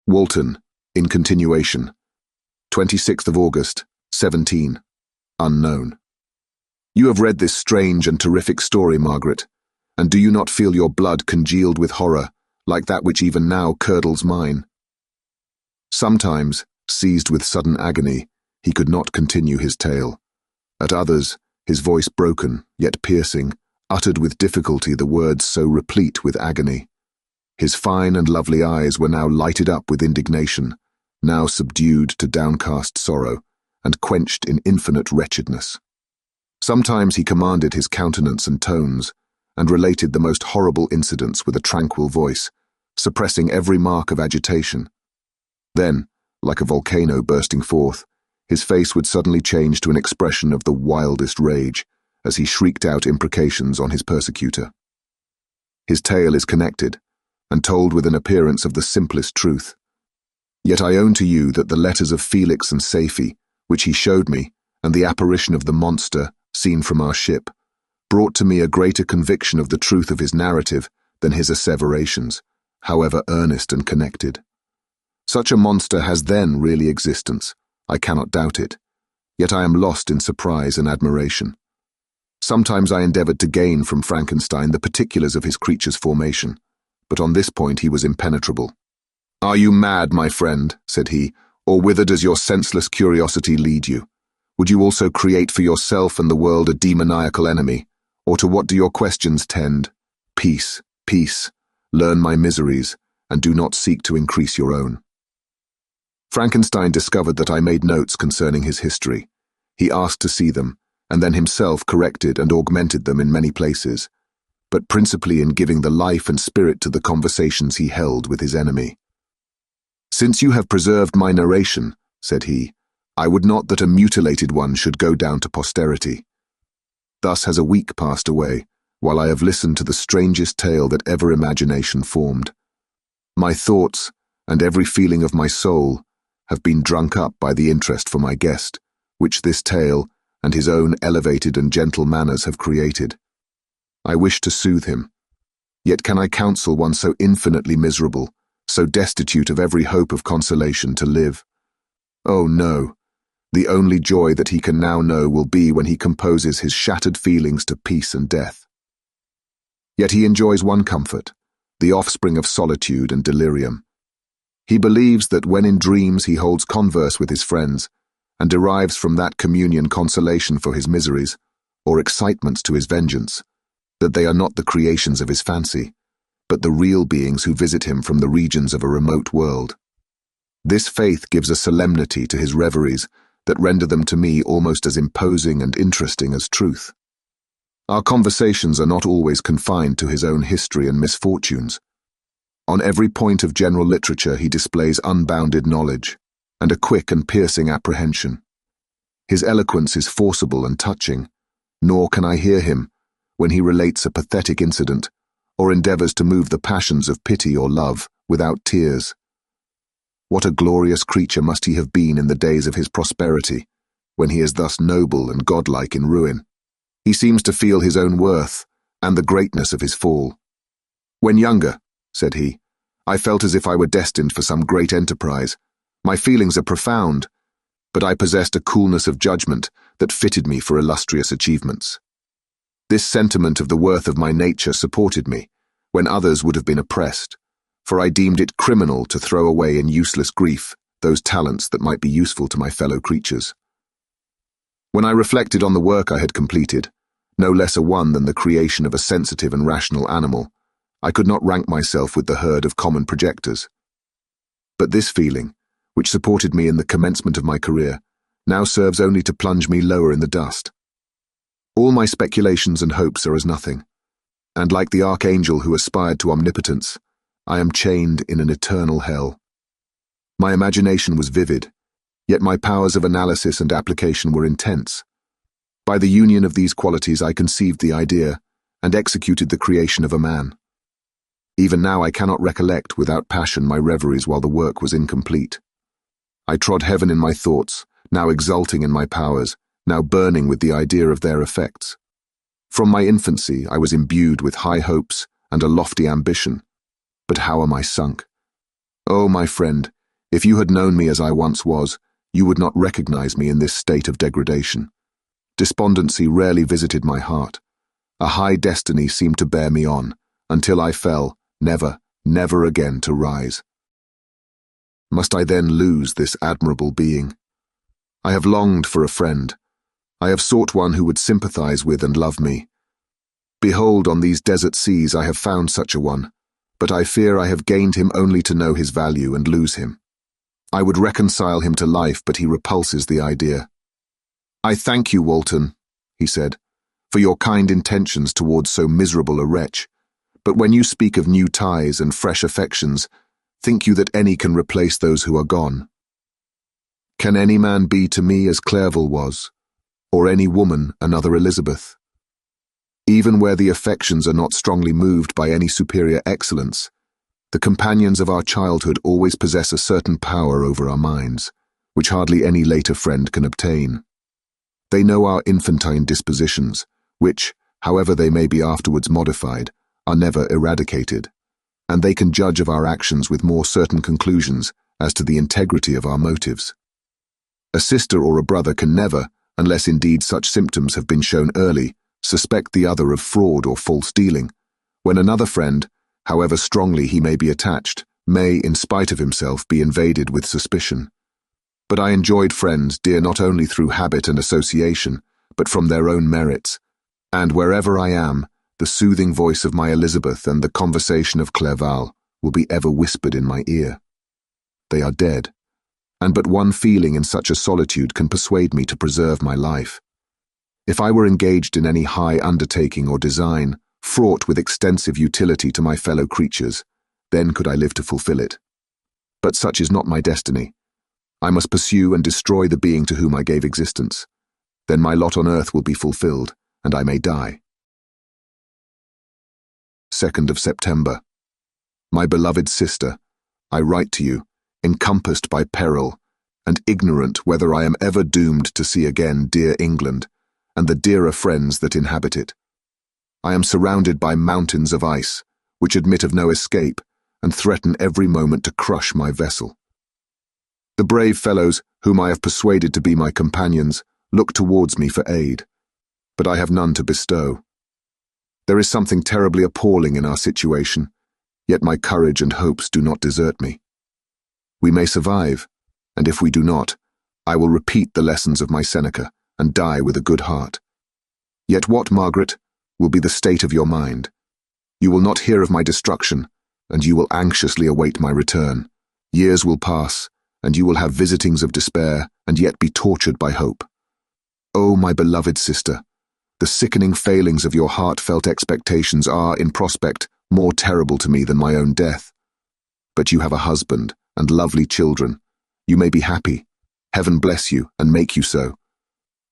Walton, in continuation. 26th of August, 17. Unknown. You have read this strange and terrific story, Margaret, and do you not feel your blood congealed with horror, like that which even now curdles mine? Sometimes, seized with sudden agony, he could not continue his tale. At others, his voice broken, yet piercing, uttered with difficulty the words so replete with agony. His fine and lovely eyes were now lighted up with indignation, now subdued to downcast sorrow, and quenched in infinite wretchedness. Sometimes he commanded his countenance and tones, and related the most horrible incidents with a tranquil voice, suppressing every mark of agitation. Then, like a volcano bursting forth, his face would suddenly change to an expression of the wildest rage, as he shrieked out imprecations on his persecutor. His tale is connected, and told with an appearance of the simplest truth. Yet I own to you that the letters of Felix and Safie, which he showed me, and the apparition of the monster, seen from our ship, brought to me a greater conviction of the truth of his narrative than his asseverations, however earnest and connected. Such a monster has then really existence, I cannot doubt it, yet I am lost in surprise and admiration. Sometimes I endeavored to gain from Frankenstein the particulars of his creature's formation, but on this point he was impenetrable. "Are you mad, my friend?" said he, "or whither does your senseless curiosity lead you? Would you also create for yourself and the world a demoniacal enemy? Or to what do your questions tend? Peace, peace, learn my miseries, and do not seek to increase your own." Frankenstein discovered that I made notes concerning his history. He asked to see them, and then himself corrected and augmented them in many places, but principally in giving the life and spirit to the conversations he held with his enemy. "Since you have preserved my narration," said he, "I would not that a mutilated one should go down to posterity. Thus has a week passed away, while I have listened to the strangest tale that ever imagination formed. My thoughts, and every feeling of my soul, have been drunk up by the interest for my guest, which this tale, and his own elevated and gentle manners have created. I wish to soothe him. Yet can I counsel one so infinitely miserable, so destitute of every hope of consolation, to live? Oh no, the only joy that he can now know will be when he composes his shattered feelings to peace and death. Yet he enjoys one comfort, the offspring of solitude and delirium. He believes that when in dreams he holds converse with his friends, and derives from that communion consolation for his miseries, or excitements to his vengeance, that they are not the creations of his fancy, but the real beings who visit him from the regions of a remote world. This faith gives a solemnity to his reveries that render them to me almost as imposing and interesting as truth. Our conversations are not always confined to his own history and misfortunes. On every point of general literature he displays unbounded knowledge, and a quick and piercing apprehension. His eloquence is forcible and touching, nor can I hear him, when he relates a pathetic incident, or endeavors to move the passions of pity or love, without tears. What a glorious creature must he have been in the days of his prosperity, when he is thus noble and godlike in ruin. He seems to feel his own worth, and the greatness of his fall. "When younger," said he, "I felt as if I were destined for some great enterprise. My feelings are profound, but I possessed a coolness of judgment that fitted me for illustrious achievements. This sentiment of the worth of my nature supported me, when others would have been oppressed, for I deemed it criminal to throw away in useless grief those talents that might be useful to my fellow creatures. When I reflected on the work I had completed, no less a one than the creation of a sensitive and rational animal, I could not rank myself with the herd of common projectors. But this feeling, which supported me in the commencement of my career, now serves only to plunge me lower in the dust. All my speculations and hopes are as nothing, and like the archangel who aspired to omnipotence, I am chained in an eternal hell. My imagination was vivid, yet my powers of analysis and application were intense. By the union of these qualities I conceived the idea, and executed the creation of a man. Even now I cannot recollect without passion my reveries while the work was incomplete. I trod heaven in my thoughts, now exulting in my powers, now burning with the idea of their effects. From my infancy I was imbued with high hopes and a lofty ambition. But how am I sunk? Oh, my friend, If you had known me as I once was, you would not recognize me in this state of degradation. Despondency rarely visited my heart. A high destiny seemed to bear me on, until I fell, never, never again to rise. Must I then lose this admirable being? I have longed for a friend. I have sought one who would sympathize with and love me. Behold, on these desert seas I have found such a one, but I fear I have gained him only to know his value and lose him. I would reconcile him to life, but he repulses the idea. I thank you, Walton, he said, for your kind intentions towards so miserable a wretch, but when you speak of new ties and fresh affections, think you that any can replace those who are gone? Can any man be to me as Clerval was, or any woman another Elizabeth? Even where the affections are not strongly moved by any superior excellence, the companions of our childhood always possess a certain power over our minds, which hardly any later friend can obtain. They know our infantine dispositions, which, however they may be afterwards modified, are never eradicated, and they can judge of our actions with more certain conclusions as to the integrity of our motives. A sister or a brother can never, unless indeed such symptoms have been shown early, suspect the other of fraud or false dealing, when another friend, however strongly he may be attached, may, in spite of himself, be invaded with suspicion. But I enjoyed friends dear not only through habit and association, but from their own merits, and wherever I am, the soothing voice of my Elizabeth and the conversation of Clerval will be ever whispered in my ear. They are dead, and but one feeling in such a solitude can persuade me to preserve my life. If I were engaged in any high undertaking or design, fraught with extensive utility to my fellow creatures, then could I live to fulfill it. But such is not my destiny. I must pursue and destroy the being to whom I gave existence. Then my lot on earth will be fulfilled, and I may die. 2nd of September. My beloved sister, I write to you, encompassed by peril, and ignorant whether I am ever doomed to see again dear England, and the dearer friends that inhabit it. I am surrounded by mountains of ice, which admit of no escape, and threaten every moment to crush my vessel. The brave fellows whom I have persuaded to be my companions look towards me for aid, but I have none to bestow. There is something terribly appalling in our situation, yet my courage and hopes do not desert me. We may survive, and if we do not, I will repeat the lessons of my Seneca and die with a good heart. Yet what, Margaret, will be the state of your mind? You will not hear of my destruction, and you will anxiously await my return. Years will pass, and you will have visitings of despair, and yet be tortured by hope. O my beloved sister, the sickening failings of your heartfelt expectations are, in prospect, more terrible to me than my own death. But you have a husband and lovely children. You may be happy. Heaven bless you and make you so.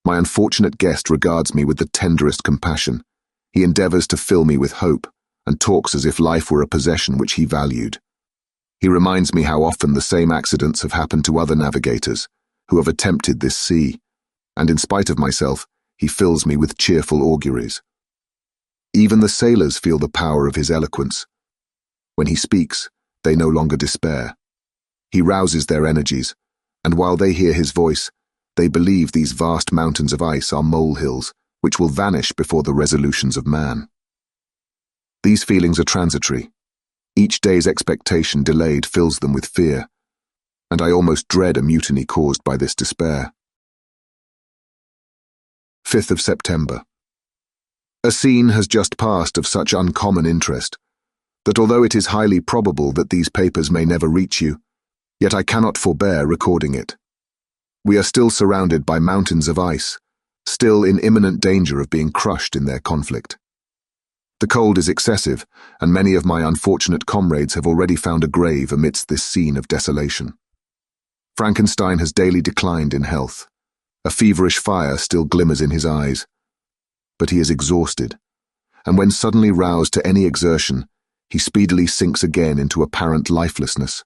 My unfortunate guest regards me with the tenderest compassion. He endeavors to fill me with hope, and talks as if life were a possession which he valued. He reminds me how often the same accidents have happened to other navigators who have attempted this sea, and in spite of myself, he fills me with cheerful auguries. Even the sailors feel the power of his eloquence. When he speaks, they no longer despair. He rouses their energies, and while they hear his voice, they believe these vast mountains of ice are molehills which will vanish before the resolutions of man. These feelings are transitory. Each day's expectation delayed fills them with fear, and I almost dread a mutiny caused by this despair. 5th of September. A scene has just passed of such uncommon interest that although it is highly probable that these papers may never reach you, yet I cannot forbear recording it. We are still surrounded by mountains of ice, still in imminent danger of being crushed in their conflict. The cold is excessive, and many of my unfortunate comrades have already found a grave amidst this scene of desolation. Frankenstein has daily declined in health. A feverish fire still glimmers in his eyes. But he is exhausted, and when suddenly roused to any exertion, he speedily sinks again into apparent lifelessness.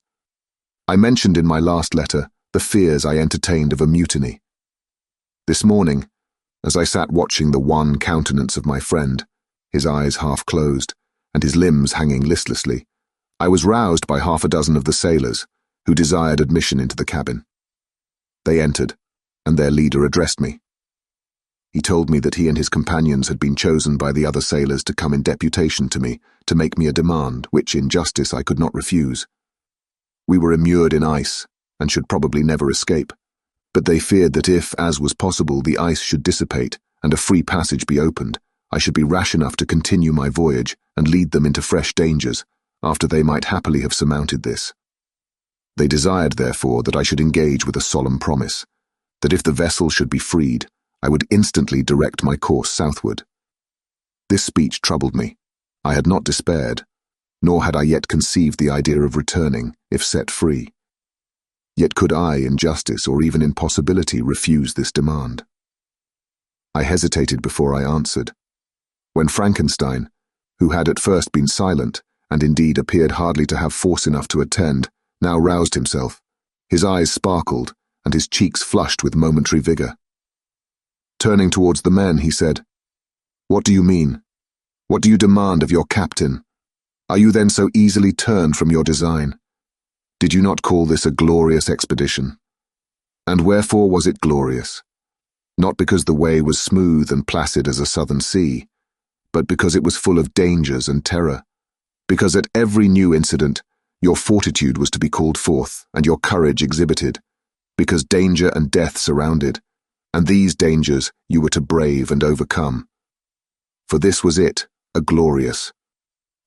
I mentioned in my last letter the fears I entertained of a mutiny. This morning, as I sat watching the wan countenance of my friend, his eyes half closed, and his limbs hanging listlessly, I was roused by half a dozen of the sailors, who desired admission into the cabin. They entered, and their leader addressed me. He told me that he and his companions had been chosen by the other sailors to come in deputation to me to make me a demand, which in justice I could not refuse. We were immured in ice, and should probably never escape, but they feared that if, as was possible, the ice should dissipate and a free passage be opened, I should be rash enough to continue my voyage and lead them into fresh dangers, after they might happily have surmounted this. They desired, therefore, that I should engage with a solemn promise, that if the vessel should be freed, I would instantly direct my course southward. This speech troubled me. I had not despaired, nor had I yet conceived the idea of returning, if set free. Yet could I, in justice or even in possibility, refuse this demand? I hesitated before I answered, when Frankenstein, who had at first been silent, and indeed appeared hardly to have force enough to attend, now roused himself. His eyes sparkled, and his cheeks flushed with momentary vigor. Turning towards the men, he said, "What do you mean? What do you demand of your captain? Are you then so easily turned from your design? Did you not call this a glorious expedition? And wherefore was it glorious? Not because the way was smooth and placid as a southern sea, but because it was full of dangers and terror, because at every new incident your fortitude was to be called forth and your courage exhibited, because danger and death surrounded, and these dangers you were to brave and overcome. For this was it, a glorious,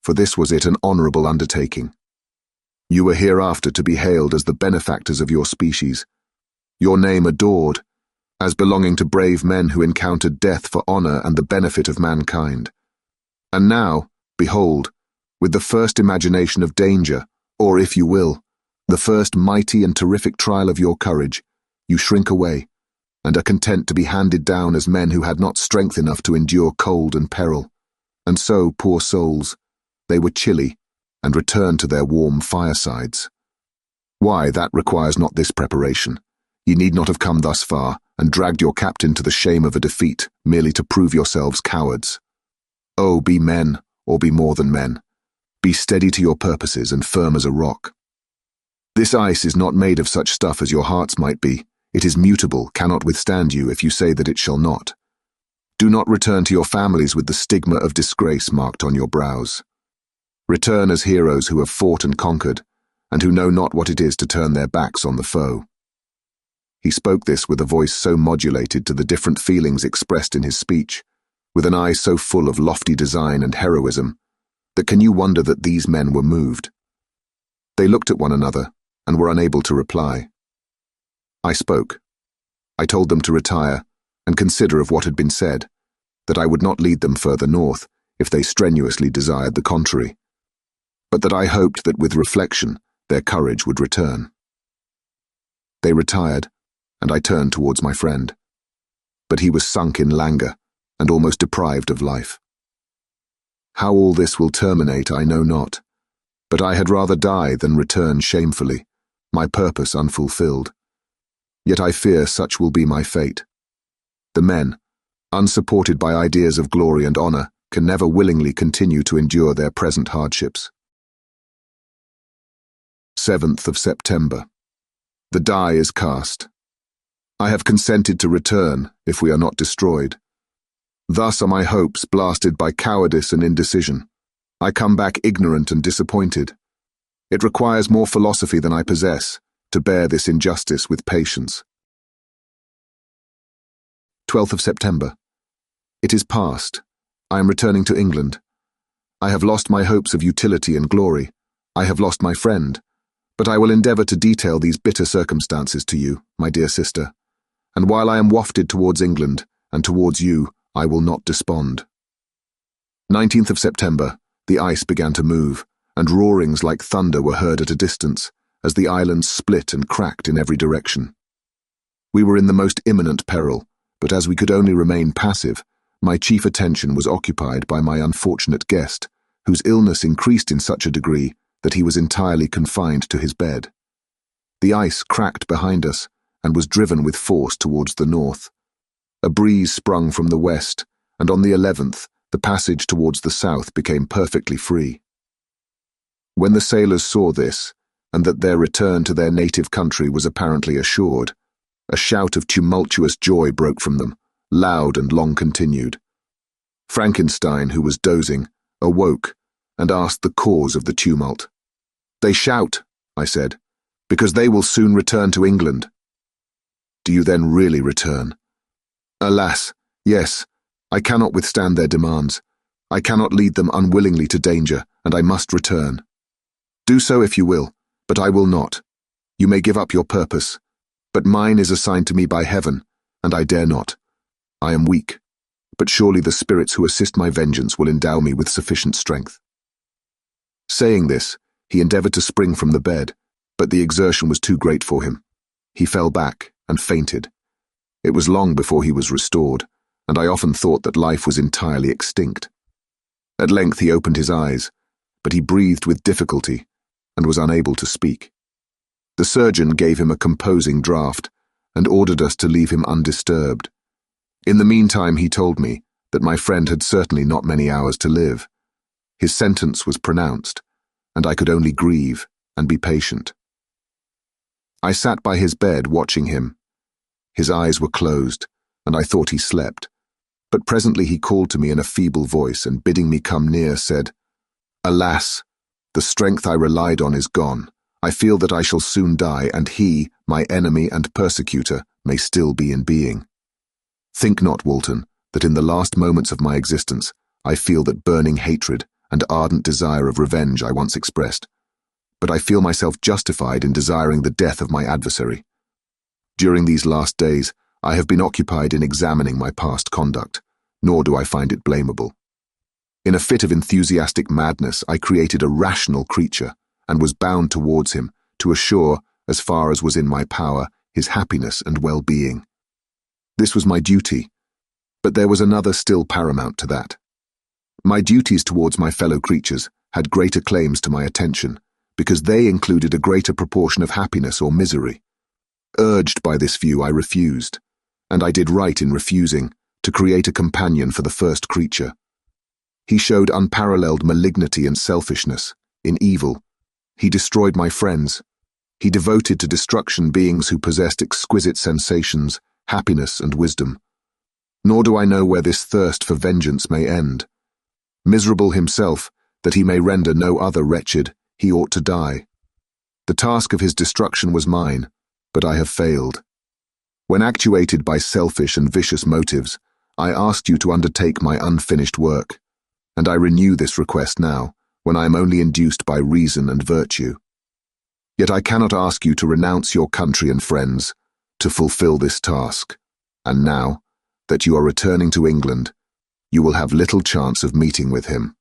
for this was it an honourable undertaking. You were hereafter to be hailed as the benefactors of your species, your name adored, as belonging to brave men who encountered death for honour and the benefit of mankind. And now, behold, with the first imagination of danger, or if you will, the first mighty and terrific trial of your courage, you shrink away, and are content to be handed down as men who had not strength enough to endure cold and peril. And so, poor souls, they were chilly, and returned to their warm firesides. Why, that requires not this preparation. Ye need not have come thus far, and dragged your captain to the shame of a defeat, merely to prove yourselves cowards. Oh, be men, or be more than men. Be steady to your purposes and firm as a rock. This ice is not made of such stuff as your hearts might be. It is mutable, cannot withstand you if you say that it shall not. Do not return to your families with the stigma of disgrace marked on your brows. Return as heroes who have fought and conquered, and who know not what it is to turn their backs on the foe." He spoke this with a voice so modulated to the different feelings expressed in his speech, with an eye so full of lofty design and heroism, that can you wonder that these men were moved? They looked at one another, and were unable to reply. I spoke. I told them to retire, and consider of what had been said, that I would not lead them further north, if they strenuously desired the contrary, but that I hoped that with reflection their courage would return. They retired, and I turned towards my friend, but he was sunk in languor, and almost deprived of life. How all this will terminate I know not, but I had rather die than return shamefully, my purpose unfulfilled. Yet I fear such will be my fate. The men, unsupported by ideas of glory and honour, can never willingly continue to endure their present hardships. 7th of September. The die is cast. I have consented to return, if we are not destroyed. Thus are my hopes blasted by cowardice and indecision. I come back ignorant and disappointed. It requires more philosophy than I possess to bear this injustice with patience. 12th of September. It is past. I am returning to England. I have lost my hopes of utility and glory. I have lost my friend. But I will endeavour to detail these bitter circumstances to you, my dear sister, and while I am wafted towards England, and towards you, I will not despond. 19th of September, the ice began to move, and roarings like thunder were heard at a distance, as the island split and cracked in every direction. We were in the most imminent peril, but as we could only remain passive, my chief attention was occupied by my unfortunate guest, whose illness increased in such a degree that he was entirely confined to his bed. The ice cracked behind us, and was driven with force towards the north. A breeze sprung from the west, and on the 11th, the passage towards the south became perfectly free. When the sailors saw this, and that their return to their native country was apparently assured. A shout of tumultuous joy broke from them, loud and long-continued. Frankenstein, who was dozing, awoke and asked the cause of the tumult. "They shout," I said, "because they will soon return to England." "Do you then really return?" "Alas, yes. I cannot withstand their demands. I cannot lead them unwillingly to danger, and I must return." "Do so if you will, but I will not. You may give up your purpose, but mine is assigned to me by heaven, and I dare not. I am weak, but surely the spirits who assist my vengeance will endow me with sufficient strength." Saying this, he endeavored to spring from the bed, but the exertion was too great for him. He fell back and fainted. It was long before he was restored, and I often thought that life was entirely extinct. At length he opened his eyes, but he breathed with difficulty and was unable to speak. The surgeon gave him a composing draught and ordered us to leave him undisturbed. In the meantime, he told me that my friend had certainly not many hours to live. His sentence was pronounced, and I could only grieve and be patient. I sat by his bed watching him. His eyes were closed, and I thought he slept. But presently he called to me in a feeble voice and, bidding me come near, said, "Alas, the strength I relied on is gone. I feel that I shall soon die, and he, my enemy and persecutor, may still be in being. Think not, Walton, that in the last moments of my existence I feel that burning hatred and ardent desire of revenge I once expressed, but I feel myself justified in desiring the death of my adversary. During these last days I have been occupied in examining my past conduct, nor do I find it blamable. In a fit of enthusiastic madness I created a rational creature, and was bound towards him to assure, as far as was in my power, his happiness and well-being. This was my duty, but there was another still paramount to that. My duties towards my fellow creatures had greater claims to my attention, because they included a greater proportion of happiness or misery. Urged by this view, I refused, and I did right in refusing, to create a companion for the first creature. He showed unparalleled malignity and selfishness. In evil, he destroyed my friends. He devoted to destruction beings who possessed exquisite sensations, happiness, and wisdom. Nor do I know where this thirst for vengeance may end. Miserable himself, that he may render no other wretched, he ought to die. The task of his destruction was mine, but I have failed. When actuated by selfish and vicious motives, I asked you to undertake my unfinished work, and I renew this request now, when I am only induced by reason and virtue. Yet I cannot ask you to renounce your country and friends to fulfill this task, and now that you are returning to England, you will have little chance of meeting with him.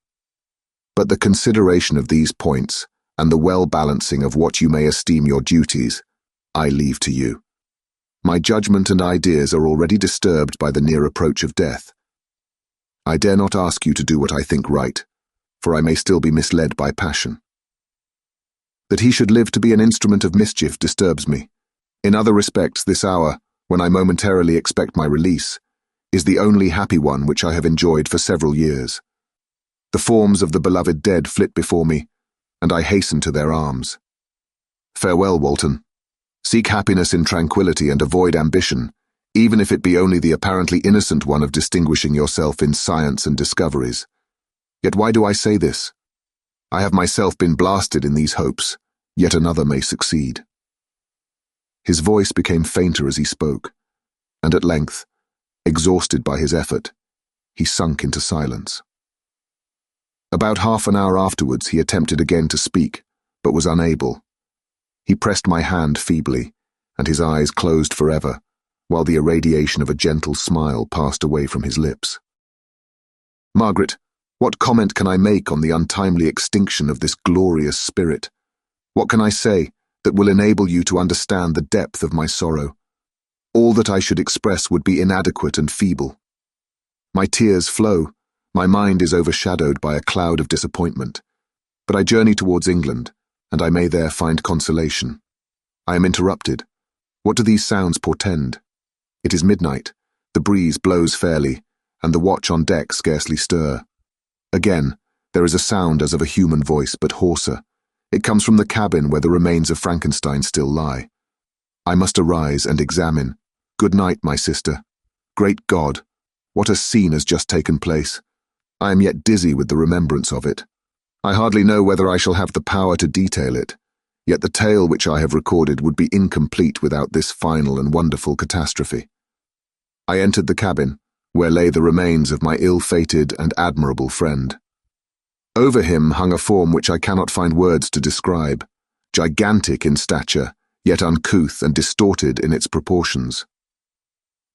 But the consideration of these points, and the well-balancing of what you may esteem your duties, I leave to you. My judgment and ideas are already disturbed by the near approach of death. I dare not ask you to do what I think right, for I may still be misled by passion. That he should live to be an instrument of mischief disturbs me. In other respects, this hour, when I momentarily expect my release, is the only happy one which I have enjoyed for several years. The forms of the beloved dead flit before me, and I hasten to their arms. Farewell, Walton. Seek happiness in tranquility and avoid ambition, even if it be only the apparently innocent one of distinguishing yourself in science and discoveries. Yet why do I say this? I have myself been blasted in these hopes, yet another may succeed. His voice became fainter as he spoke, and at length, exhausted by his effort, he sunk into silence. About half an hour afterwards he attempted again to speak, but was unable. He pressed my hand feebly, and his eyes closed forever, while the irradiation of a gentle smile passed away from his lips. Margaret, what comment can I make on the untimely extinction of this glorious spirit? What can I say that will enable you to understand the depth of my sorrow? All that I should express would be inadequate and feeble. My tears flow, my mind is overshadowed by a cloud of disappointment, but I journey towards England, and I may there find consolation. I am interrupted. What do these sounds portend? It is midnight, the breeze blows fairly, and the watch on deck scarcely stir. Again, there is a sound as of a human voice, but hoarser. It comes from the cabin where the remains of Frankenstein still lie. I must arise and examine. Good night, my sister. Great God, what a scene has just taken place. I am yet dizzy with the remembrance of it. I hardly know whether I shall have the power to detail it, yet the tale which I have recorded would be incomplete without this final and wonderful catastrophe. I entered the cabin, where lay the remains of my ill-fated and admirable friend. Over him hung a form which I cannot find words to describe, gigantic in stature, yet uncouth and distorted in its proportions.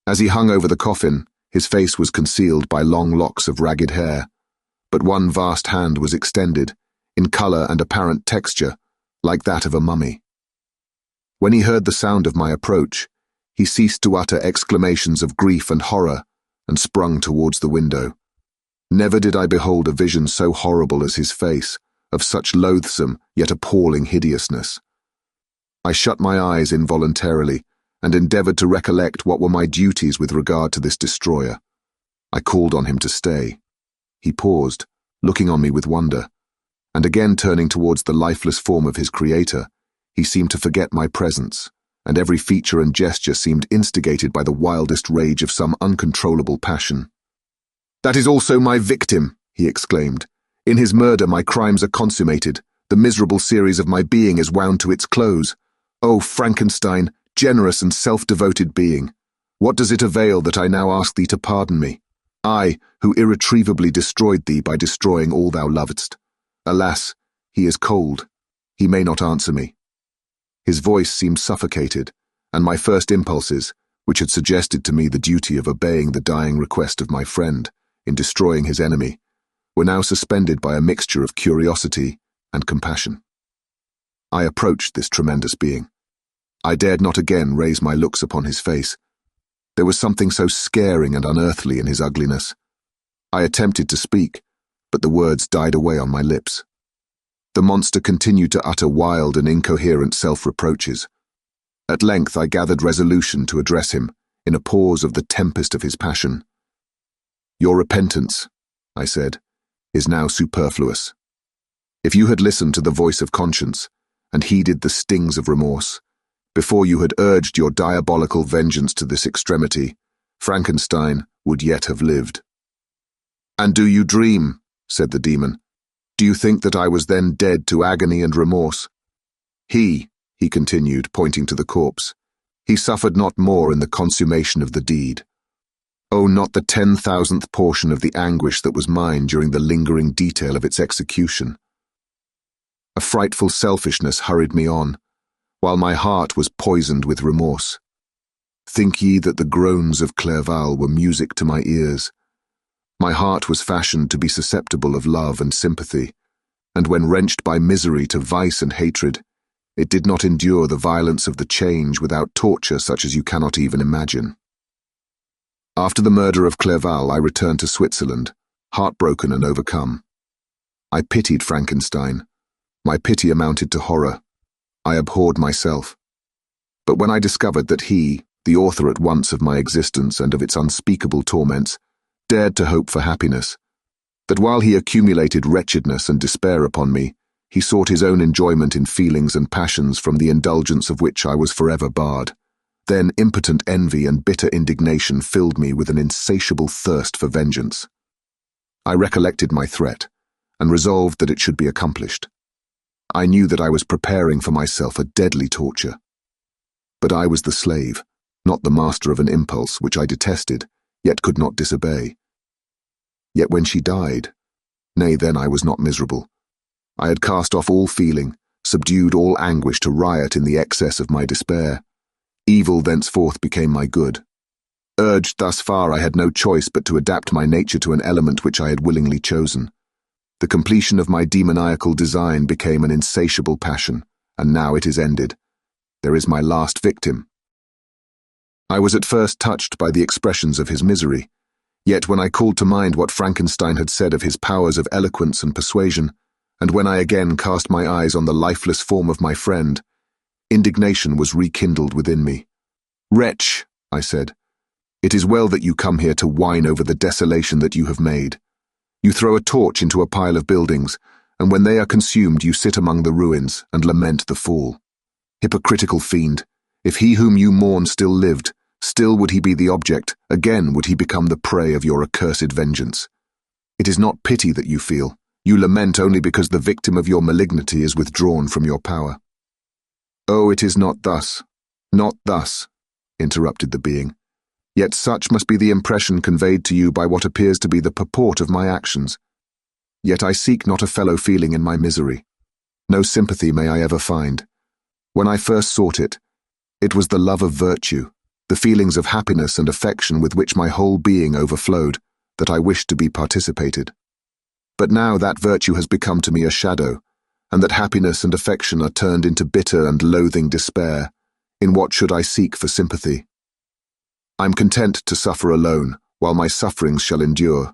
As he hung over the coffin, his face was concealed by long locks of ragged hair, but one vast hand was extended, in colour and apparent texture, like that of a mummy. When he heard the sound of my approach, he ceased to utter exclamations of grief and horror, and sprung towards the window. Never did I behold a vision so horrible as his face, of such loathsome yet appalling hideousness. I shut my eyes involuntarily, and endeavoured to recollect what were my duties with regard to this destroyer. I called on him to stay. He paused, looking on me with wonder, and again turning towards the lifeless form of his creator, he seemed to forget my presence, and every feature and gesture seemed instigated by the wildest rage of some uncontrollable passion. "That is also my victim," he exclaimed. "In his murder my crimes are consummated, the miserable series of my being is wound to its close. O Frankenstein, generous and self-devoted being, what does it avail that I now ask thee to pardon me? I, who irretrievably destroyed thee by destroying all thou lovedst. Alas, he is cold. He may not answer me." His voice seemed suffocated, and my first impulses, which had suggested to me the duty of obeying the dying request of my friend in destroying his enemy, were now suspended by a mixture of curiosity and compassion. I approached this tremendous being. I dared not again raise my looks upon his face. There was something so scaring and unearthly in his ugliness. I attempted to speak, but the words died away on my lips. The monster continued to utter wild and incoherent self-reproaches. At length I gathered resolution to address him, in a pause of the tempest of his passion. "Your repentance," I said, "is now superfluous. If you had listened to the voice of conscience, and heeded the stings of remorse, before you had urged your diabolical vengeance to this extremity, Frankenstein would yet have lived." "And do you dream?" said the demon. "Do you think that I was then dead to agony and remorse? He continued, pointing to the corpse, he suffered not more in the consummation of the deed. Oh, not the 10,000th portion of the anguish that was mine during the lingering detail of its execution. A frightful selfishness hurried me on, while my heart was poisoned with remorse. Think ye that the groans of Clerval were music to my ears? My heart was fashioned to be susceptible of love and sympathy, and when wrenched by misery to vice and hatred, it did not endure the violence of the change without torture such as you cannot even imagine. After the murder of Clerval, I returned to Switzerland, heartbroken and overcome. I pitied Frankenstein. My pity amounted to horror. I abhorred myself. But when I discovered that he, the author at once of my existence and of its unspeakable torments, dared to hope for happiness, that while he accumulated wretchedness and despair upon me, he sought his own enjoyment in feelings and passions from the indulgence of which I was forever barred, then impotent envy and bitter indignation filled me with an insatiable thirst for vengeance. I recollected my threat, and resolved that it should be accomplished. I knew that I was preparing for myself a deadly torture. But I was the slave, not the master of an impulse which I detested, yet could not disobey. Yet when she died, nay, then I was not miserable. I had cast off all feeling, subdued all anguish to riot in the excess of my despair. Evil thenceforth became my good. Urged thus far, I had no choice but to adapt my nature to an element which I had willingly chosen. The completion of my demoniacal design became an insatiable passion, and now it is ended. There is my last victim. I was at first touched by the expressions of his misery, yet when I called to mind what Frankenstein had said of his powers of eloquence and persuasion, and when I again cast my eyes on the lifeless form of my friend, indignation was rekindled within me. "Wretch," I said, "it is well that you come here to whine over the desolation that you have made. You throw a torch into a pile of buildings, and when they are consumed you sit among the ruins and lament the fall. Hypocritical fiend, if he whom you mourn still lived, still would he be the object, again would he become the prey of your accursed vengeance. It is not pity that you feel. You lament only because the victim of your malignity is withdrawn from your power. Oh, it is not thus, interrupted the being. Yet such must be the impression conveyed to you by what appears to be the purport of my actions. Yet I seek not a fellow feeling in my misery. No sympathy may I ever find. When I first sought it, it was the love of virtue, the feelings of happiness and affection with which my whole being overflowed, that I wished to be participated. But now that virtue has become to me a shadow, and that happiness and affection are turned into bitter and loathing despair. In what should I seek for sympathy? I'm content to suffer alone, while my sufferings shall endure.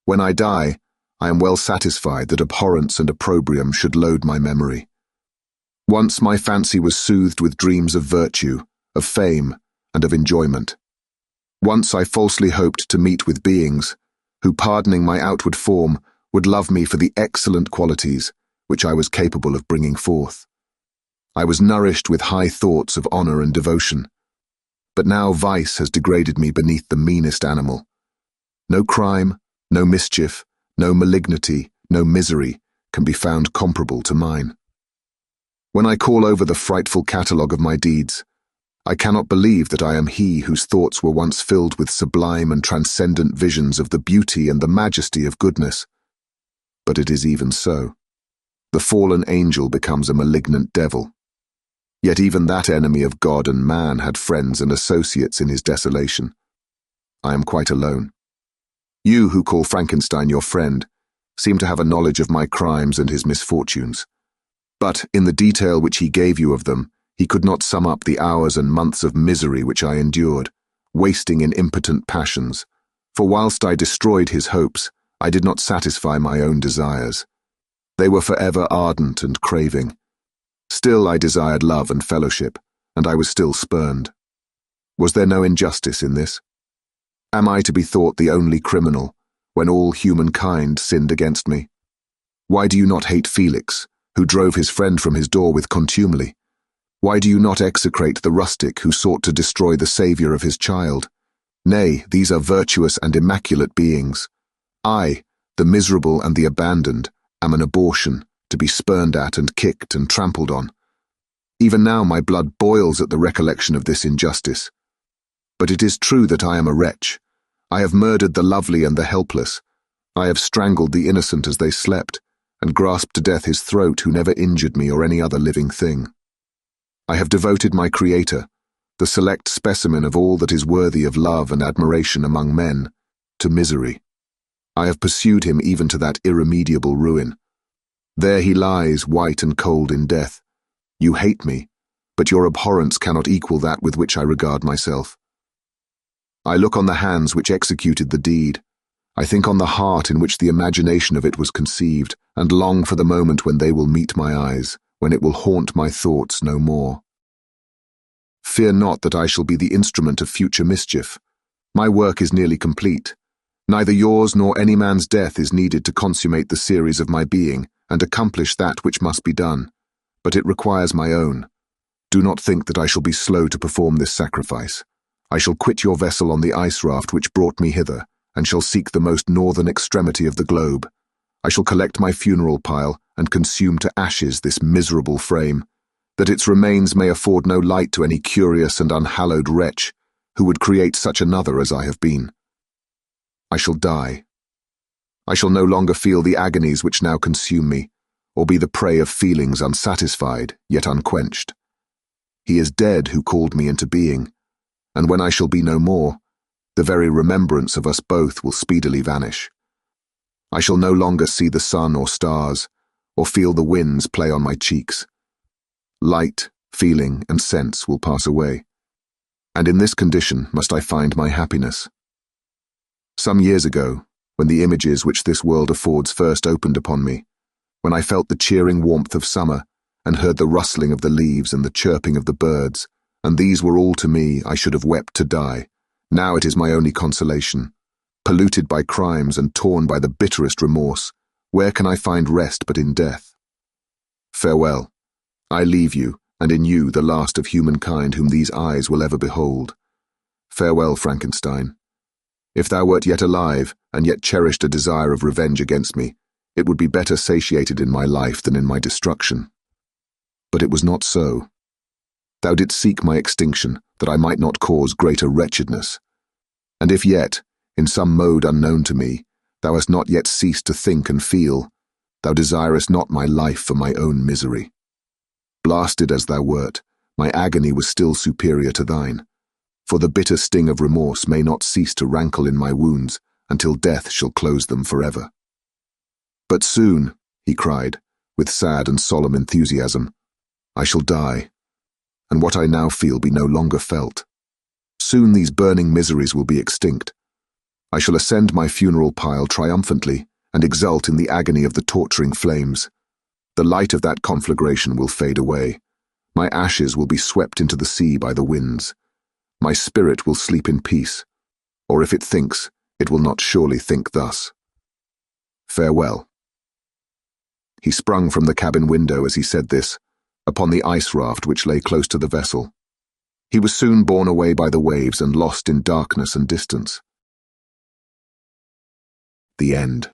When I die, I am well satisfied that abhorrence and opprobrium should load my memory. Once my fancy was soothed with dreams of virtue, of fame, and of enjoyment. Once I falsely hoped to meet with beings, who, pardoning my outward form, would love me for the excellent qualities which I was capable of bringing forth. I was nourished with high thoughts of honor and devotion. But now vice has degraded me beneath the meanest animal. No crime, no mischief, no malignity, no misery can be found comparable to mine. When I call over the frightful catalogue of my deeds, I cannot believe that I am he whose thoughts were once filled with sublime and transcendent visions of the beauty and the majesty of goodness. But it is even so. The fallen angel becomes a malignant devil. Yet even that enemy of God and man had friends and associates in his desolation. I am quite alone. You, who call Frankenstein your friend, seem to have a knowledge of my crimes and his misfortunes. But in the detail which he gave you of them, he could not sum up the hours and months of misery which I endured, wasting in impotent passions, for whilst I destroyed his hopes, I did not satisfy my own desires. They were forever ardent and craving. Still I desired love and fellowship, and I was still spurned. Was there no injustice in this? Am I to be thought the only criminal, when all humankind sinned against me? Why do you not hate Felix, who drove his friend from his door with contumely? Why do you not execrate the rustic who sought to destroy the saviour of his child? Nay, these are virtuous and immaculate beings. I, the miserable and the abandoned, am an abortion, to be spurned at and kicked and trampled on. Even now my blood boils at the recollection of this injustice. But it is true that I am a wretch. I have murdered the lovely and the helpless. I have strangled the innocent as they slept, and grasped to death his throat who never injured me or any other living thing. I have devoted my Creator, the select specimen of all that is worthy of love and admiration among men, to misery. I have pursued him even to that irremediable ruin. There he lies, white and cold in death. You hate me, but your abhorrence cannot equal that with which I regard myself. I look on the hands which executed the deed. I think on the heart in which the imagination of it was conceived, and long for the moment when they will meet my eyes, when it will haunt my thoughts no more. Fear not that I shall be the instrument of future mischief. My work is nearly complete. Neither yours nor any man's death is needed to consummate the series of my being and accomplish that which must be done, but it requires my own. Do not think that I shall be slow to perform this sacrifice. I shall quit your vessel on the ice raft which brought me hither, and shall seek the most northern extremity of the globe. I shall collect my funeral pile and consume to ashes this miserable frame, that its remains may afford no light to any curious and unhallowed wretch who would create such another as I have been. I shall die. I shall no longer feel the agonies which now consume me, or be the prey of feelings unsatisfied, yet unquenched. He is dead who called me into being, and when I shall be no more, the very remembrance of us both will speedily vanish. I shall no longer see the sun or stars, or feel the winds play on my cheeks. Light, feeling, and sense will pass away, and in this condition must I find my happiness. Some years ago, when the images which this world affords first opened upon me, when I felt the cheering warmth of summer, and heard the rustling of the leaves and the chirping of the birds, and these were all to me, I should have wept to die. Now it is my only consolation. Polluted by crimes and torn by the bitterest remorse, Where can I find rest but in death? Farewell. I leave you, and in you the last of humankind whom these eyes will ever behold. Farewell, Frankenstein. If thou wert yet alive, and yet cherished a desire of revenge against me, it would be better satiated in my life than in my destruction. But it was not so. Thou didst seek my extinction, that I might not cause greater wretchedness. And if yet, in some mode unknown to me, thou hast not yet ceased to think and feel, thou desirest not my life for my own misery. Blasted as thou wert, my agony was still superior to thine, for the bitter sting of remorse may not cease to rankle in my wounds until death shall close them forever. But soon, he cried, with sad and solemn enthusiasm, I shall die, and what I now feel be no longer felt. Soon these burning miseries will be extinct. I shall ascend my funeral pile triumphantly and exult in the agony of the torturing flames. The light of that conflagration will fade away. My ashes will be swept into the sea by the winds. My spirit will sleep in peace, or if it thinks, it will not surely think thus. Farewell. He sprung from the cabin window as he said this, upon the ice raft which lay close to the vessel. He was soon borne away by the waves and lost in darkness and distance. The end.